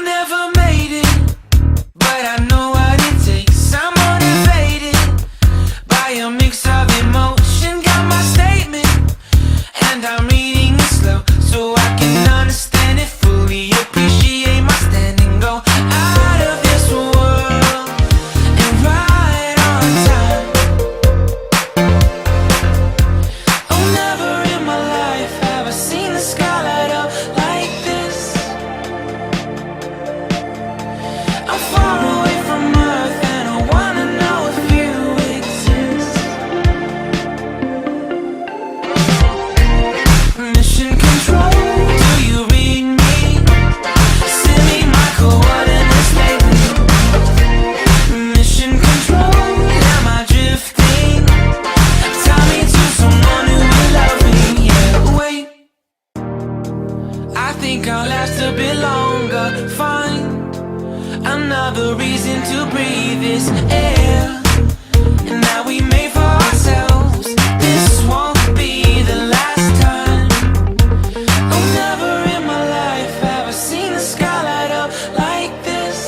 never made it, but I know what it takes. I'm motivated by a mix of emotion. Got my statement, and I'm reading it slow so I can understand it fully. Appreciate my standing, go out of this world and right on time. Oh, never in my life have I seen the sky light up like this. I'm far away from Earth and I wanna know if you exist. Mission control, do you read me? Send me my coordinates lately. Mission control, am I drifting? Tie me to someone who will love me. Yeah, wait, I think I'll last a bit longer. Find another reason to breathe this air, and that we made for ourselves. This won't be the last time. Oh, never in my life have I seen the sky light up like this.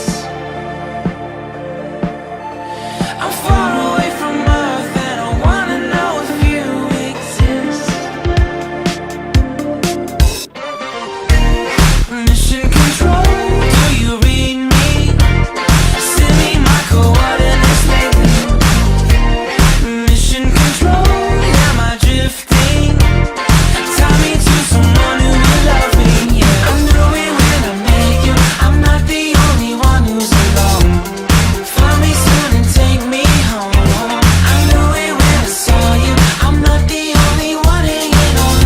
I'm far away from Earth and I wanna know if you exist. Mission control, do you read me? Send me my coordinates lately. Mission control, am I drifting? Tie me to someone who will love me. Yeah, I knew it when I met you. I'm not the only one who's alone. Find me soon and take me home. I knew it when I saw you. I'm not the only one hanging on.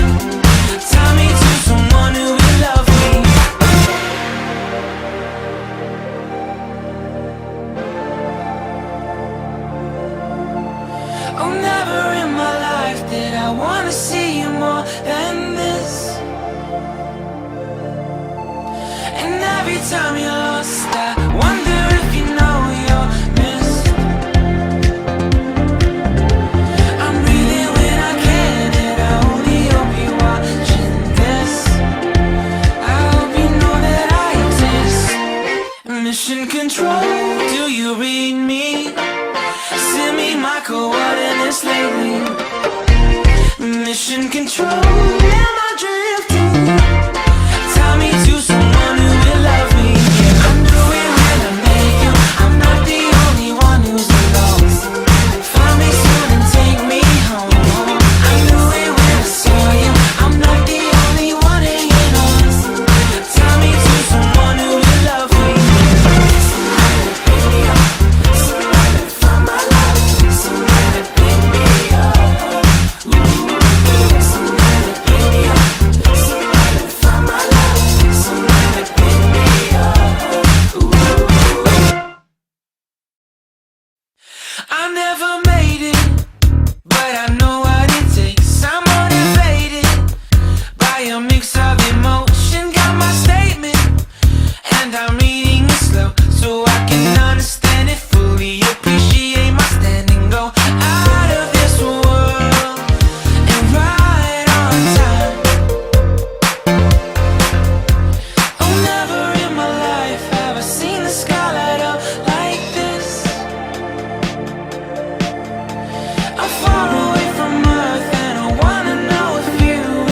Tie me to someone who will love me. Oh, never in my life did I wanna see you more than this. And every time you're lost, I wonder if you know you're missed. I'm breathing when I can, and I only hope you're watching this. I hope you know that I exist. Mission control, do you read me? Send me my coordinates lately. Mission control, am I drifting? Tie me to someone who will love me. Yeah, I knew it when I met you. I'm not the only one who's alone. Find me soon and take me home. I knew it when I saw you. I'm not the only one hanging on. Tie me to someone who will love me. Somebody pick me up. Somebody find my life. Somebody pick me up. Somebody pick me up. Somebody find my life. Somebody pick me up. I never made it, but I know what it takes. I'm motivated by a mix of emotion. Got my statement, and I'm reading it slow so I can